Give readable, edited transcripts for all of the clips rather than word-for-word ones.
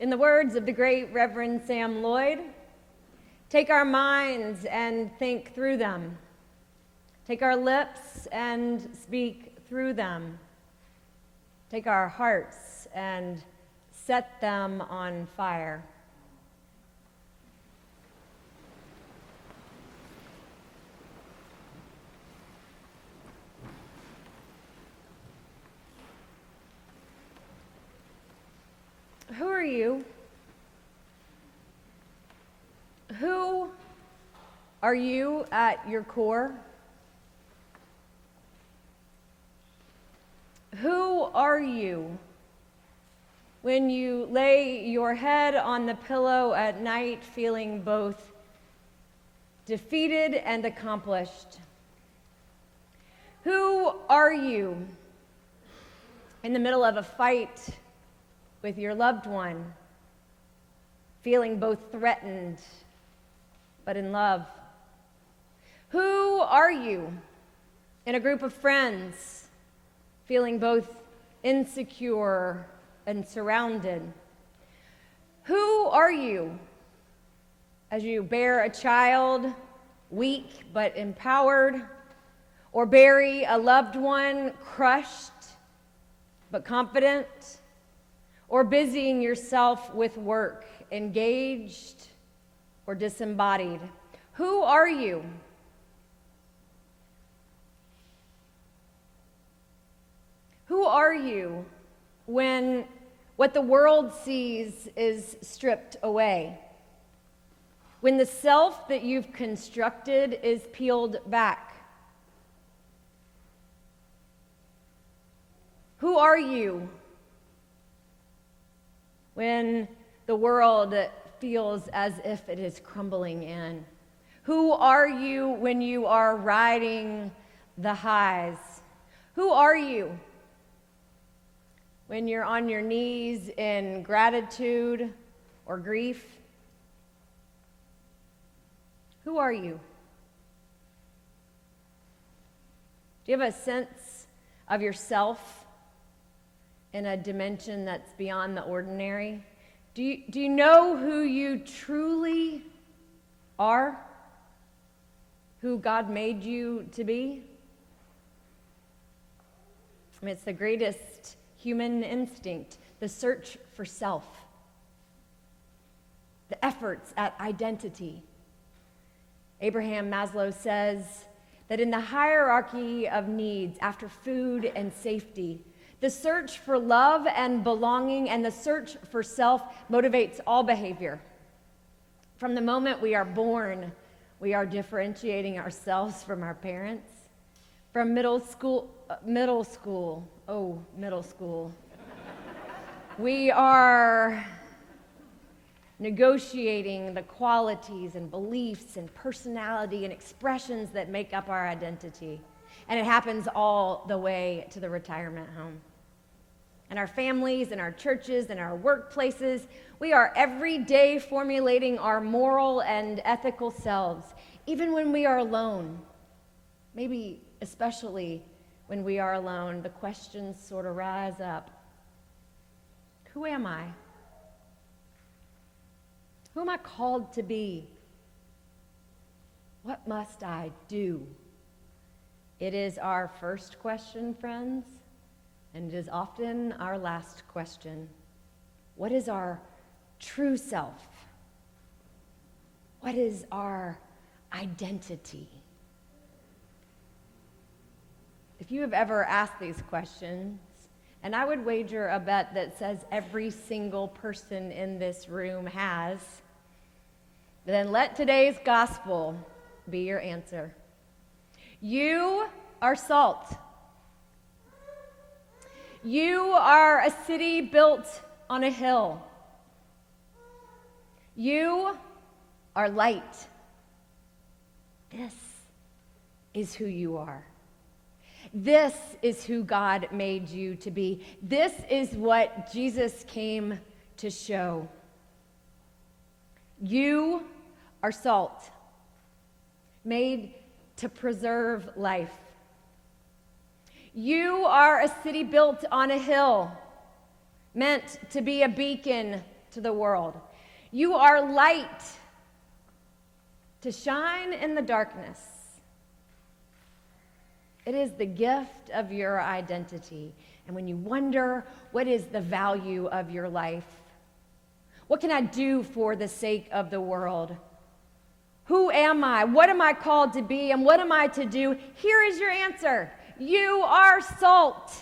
In the words of the great Reverend Sam Lloyd, take our minds and think through them. Take our lips and speak through them. Take our hearts and set them on fire. Who are you? Who are you at your core? Who are you when you lay your head on the pillow at night feeling both defeated and accomplished? Who are you in the middle of a fight with your loved one, feeling both threatened but in love? Who are you in a group of friends, feeling both insecure and surrounded? Who are you as you bear a child, weak but empowered, or bury a loved one, crushed but confident, or busying yourself with work, engaged or disembodied? Who are you? Who are you when what the world sees is stripped away? When the self that you've constructed is peeled back? Who are you when the world feels as if it is crumbling in? Who are you when you are riding the highs? Who are you when you're on your knees in gratitude or grief? Who are you? Do you have a sense of yourself in a dimension that's beyond the ordinary? Do you know who you truly are? Who God made you to be? I mean, it's the greatest human instinct, the search for self, the efforts at identity. Abraham Maslow says that in the hierarchy of needs after food and safety, the search for love and belonging and the search for self motivates all behavior. From the moment we are born, we are differentiating ourselves from our parents. From middle school, we are negotiating the qualities and beliefs and personality and expressions that make up our identity. And it happens all the way to the retirement home. And our families and our churches and our workplaces, we are every day formulating our moral and ethical selves, even when we are alone. Maybe especially when we are alone, the questions sort of rise up. Who am I? Who am I called to be? What must I do? It is our first question, friends, and it is often our last question. What is our true self? What is our identity? If you have ever asked these questions, and I would wager a bet that says every single person in this room has, then let today's gospel be your answer. You are salt. You are a city built on a hill. You are light. This is who you are. This is who God made you to be. This is what Jesus came to show. You are salt, made to preserve life. You are a city built on a hill, meant to be a beacon to to the world. You are light to shine in the darkness. It is the gift of your identity. And when you wonder, what is the value of your life? What can I do for the sake of the world? Who am I? What am I called to be? And what am I to do? Here is your answer. You are salt,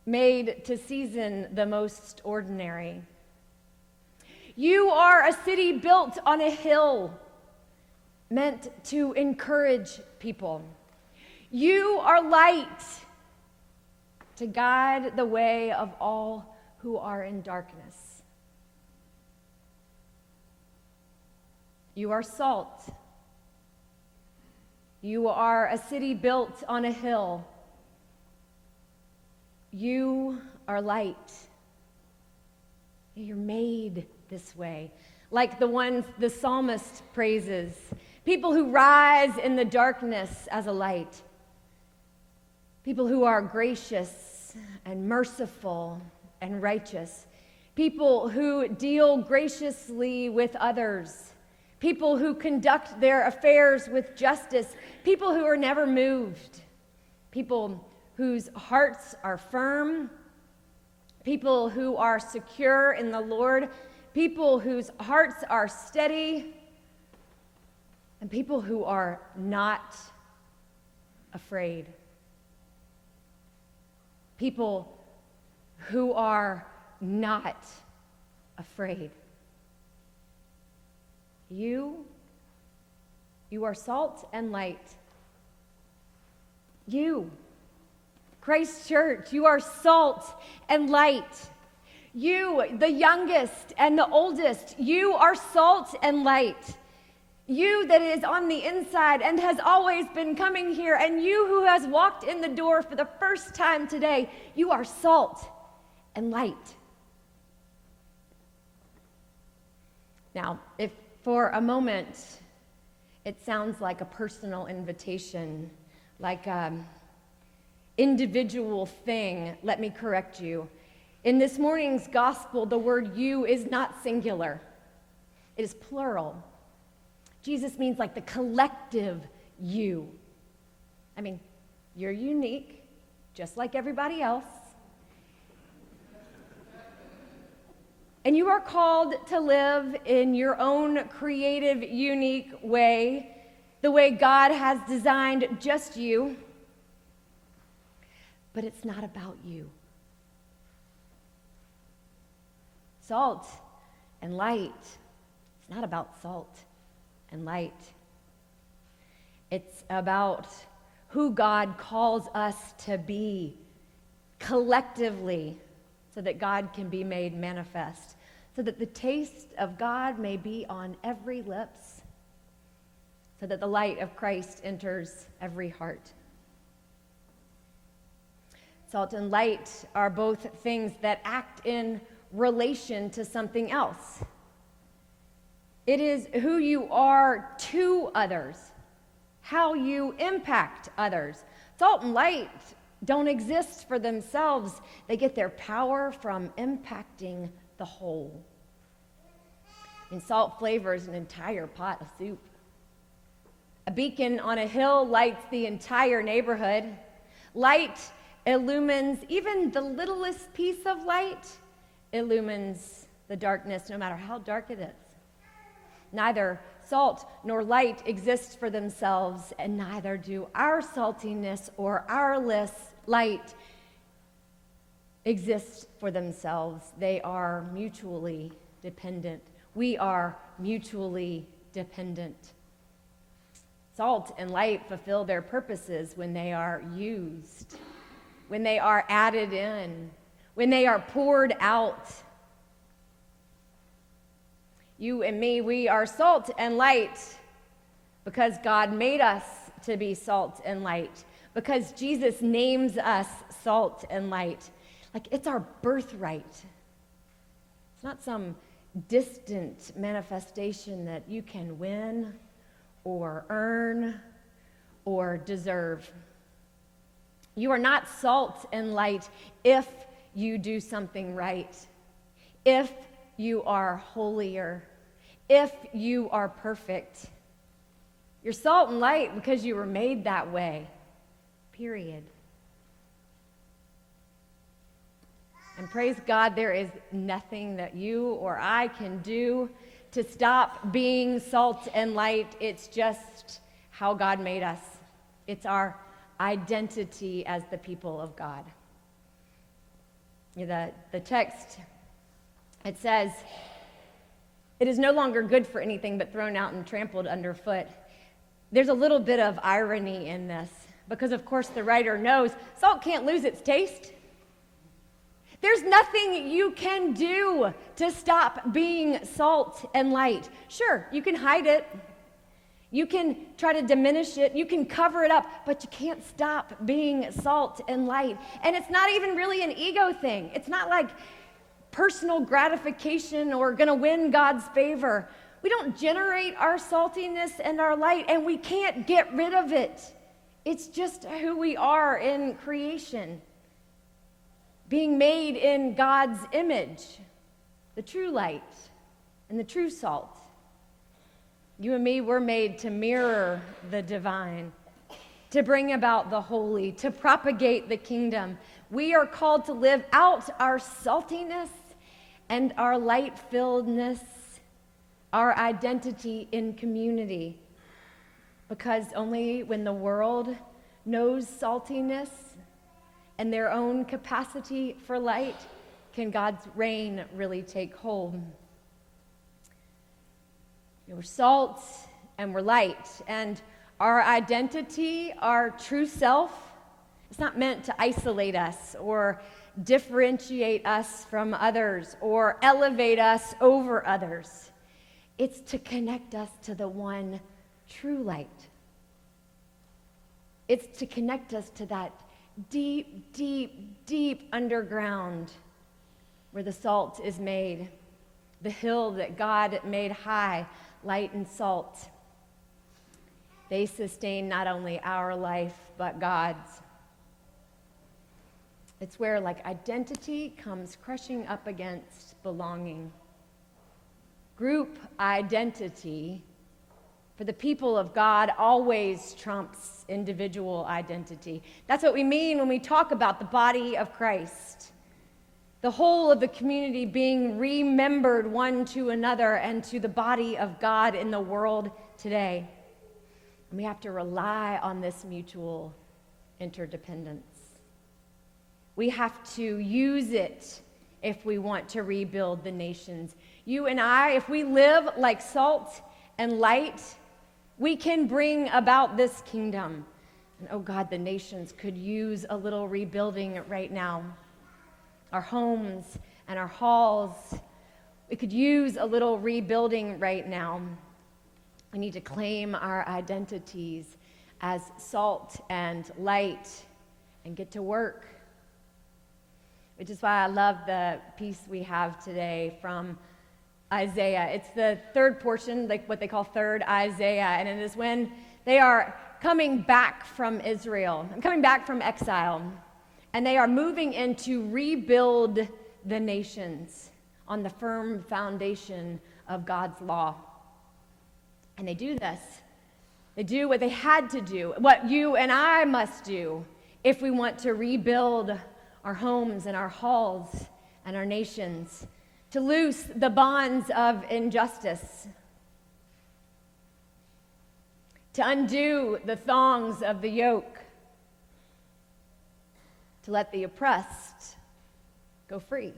made to season the most ordinary. You are a city built on a hill, meant to encourage people. You are light to guide the way of all who are in darkness. You are salt. You are a city built on a hill. You are light. You're made this way, like the ones the psalmist praises. People who rise in the darkness as a light. People who are gracious and merciful and righteous. People who deal graciously with others. People who conduct their affairs with justice. People who are never moved. People whose hearts are firm. People who are secure in the Lord. People whose hearts are steady. And people who are not afraid. People who are not afraid. You are salt and light. You, Christ Church, you are salt and light. You, the youngest and the oldest, you are salt and light. You that is on the inside and has always been coming here, and you who has walked in the door for the first time today, you are salt and light. Now, if for a moment it sounds like a personal invitation, like an individual thing, let me correct you. In this morning's gospel, the word you is not singular. It is plural. Jesus means like the collective you. I mean, you're unique, just like everybody else. And you are called to live in your own creative, unique way, the way God has designed just you. But it's not about you. Salt and light. It's not about salt and light. It's about who God calls us to be collectively, so that God can be made manifest, so that the taste of God may be on every lips, so that the light of Christ enters every heart. Salt and light are both things that act in relation to something else. It is who you are to others, how you impact others. Salt and light don't exist for themselves. They get their power from impacting the whole. And salt flavors an entire pot of soup. A beacon on a hill lights the entire neighborhood. Light illumines even the littlest piece of light, illumines the darkness, no matter how dark it is. Neither salt nor light exist for themselves, and neither do our saltiness or our light exist for themselves. They are mutually dependent. We are mutually dependent. Salt and light fulfill their purposes when they are used, when they are added in, when they are poured out. You and me, we are salt and light because God made us to be salt and light, because Jesus names us salt and light. Like, it's our birthright. It's not some distant manifestation that you can win or earn or deserve. You are not salt and light if you do something right, if you are holier, if you are perfect. You're salt and light because you were made that way, period. And praise God, there is nothing that you or I can do to stop being salt and light. It's just how God made us. It's our identity as the people of God. The text, it says, it is no longer good for anything but thrown out and trampled underfoot. There's a little bit of irony in this because, of course, the writer knows salt can't lose its taste. There's nothing you can do to stop being salt and light. Sure, you can hide it. You can try to diminish it. You can cover it up, but you can't stop being salt and light. And it's not even really an ego thing. It's not like personal gratification or going to win God's favor. We don't generate our saltiness and our light, and we can't get rid of it. It's just who we are in creation. Being made in God's image, the true light and the true salt. You and me were made to mirror the divine, to bring about the holy, to propagate the kingdom. We are called to live out our saltiness and our light-filledness, our identity in community. Because only when the world knows saltiness and their own capacity for light can God's reign really take hold. We're salt and we're light, and our identity, our true self, it's not meant to isolate us or differentiate us from others or elevate us over others. It's to connect us to the one true light. It's to connect us to that deep, deep, deep underground where the salt is made, the hill that God made high, light and salt. They sustain not only our life, but God's. It's where, like, identity comes crushing up against belonging. Group identity for the people of God always trumps individual identity. That's what we mean when we talk about the body of Christ. The whole of the community being remembered one to another and to the body of God in the world today. And we have to rely on this mutual interdependence. We have to use it if we want to rebuild the nations. You and I, if we live like salt and light, we can bring about this kingdom. And oh God, the nations could use a little rebuilding right now. Our homes and our halls, we could use a little rebuilding right now. We need to claim our identities as salt and light and get to work. Which is why I love the piece we have today from Isaiah. It's the third portion, like what they call third Isaiah, and it is when they are coming back from Israel, and coming back from exile. And they are moving in to rebuild the nations on the firm foundation of God's law. And they do this. They do what they had to do, what you and I must do if we want to rebuild our homes and our halls and our nations, to loose the bonds of injustice, to undo the thongs of the yoke, to let the oppressed go free.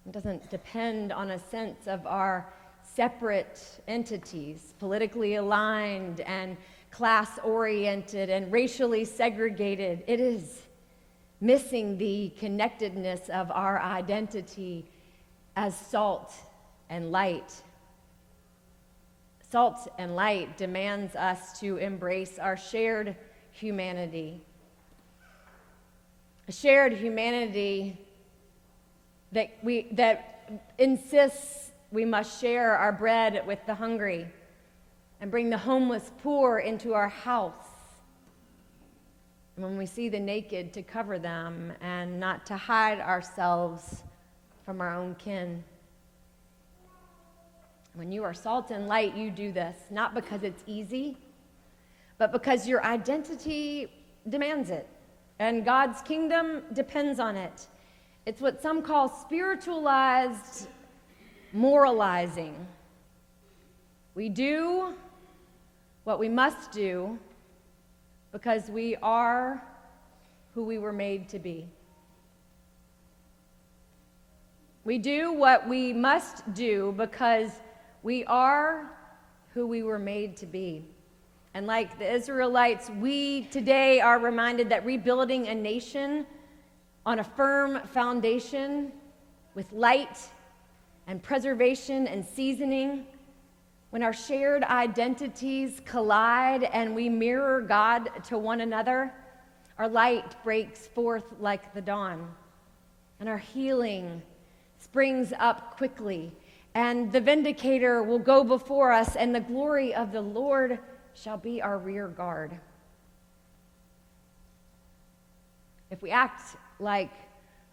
It doesn't depend on a sense of our separate entities, politically aligned and class-oriented and racially segregated. It is missing the connectedness of our identity as salt and light. Salt and light demands us to embrace our shared humanity. A shared humanity that insists we must share our bread with the hungry and bring the homeless poor into our house. And when we see the naked, to cover them and not to hide ourselves from our own kin. When you are salt and light, you do this, not because it's easy, but because your identity demands it, and God's kingdom depends on it. It's what some call spiritualized moralizing. We do what we must do because we are who we were made to be. We do what we must do because we are who we were made to be. And like the Israelites, we today are reminded that rebuilding a nation on a firm foundation with light and preservation and seasoning, when our shared identities collide and we mirror God to one another, our light breaks forth like the dawn, and our healing springs up quickly, and the vindicator will go before us, and the glory of the Lord shall be our rear guard. If we act like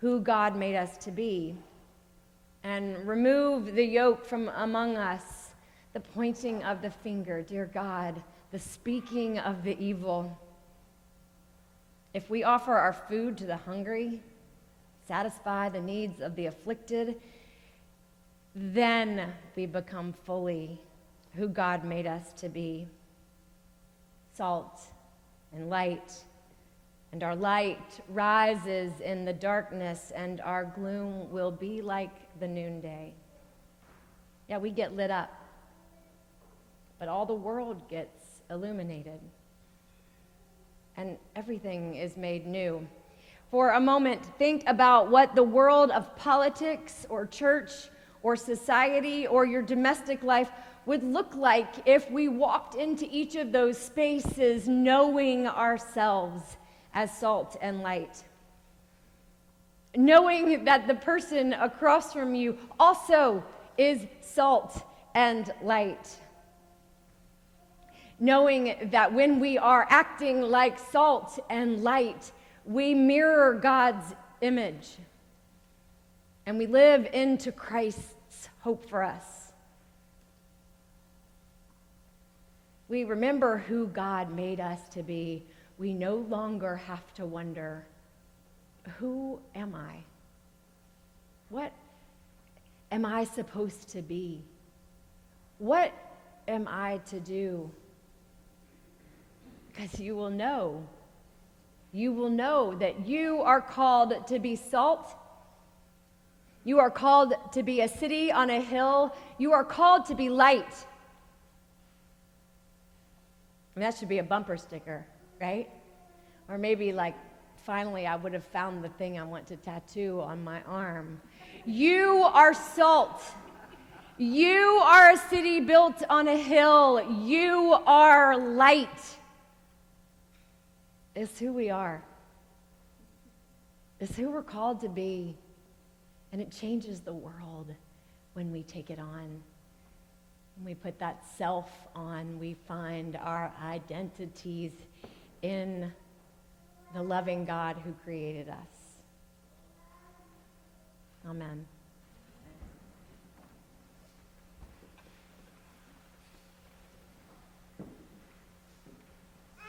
who God made us to be and remove the yoke from among us, the pointing of the finger, dear God, the speaking of the evil, if we offer our food to the hungry, satisfy the needs of the afflicted, then we become fully who God made us to be. Salt and light, and our light rises in the darkness, and our gloom will be like the noonday. Yeah, we get lit up, but all the world gets illuminated, and everything is made new. For a moment, think about what the world of politics or church or society or your domestic life would look like if we walked into each of those spaces knowing ourselves as salt and light. Knowing that the person across from you also is salt and light. Knowing that when we are acting like salt and light, we mirror God's image, and we live into Christ's hope for us. We remember who God made us to be. We no longer have to wonder, who am I? What am I supposed to be? What am I to do? Because you will know. You will know that you are called to be salt. You are called to be a city on a hill. You are called to be light. And that should be a bumper sticker, right? Or maybe like, finally I would have found the thing I want to tattoo on my arm. You are salt. You are a city built on a hill. You are light. It's who we are. It's who we're called to be. And it changes the world when we take it on. When we put that self on, we find our identities in the loving God who created us. Amen.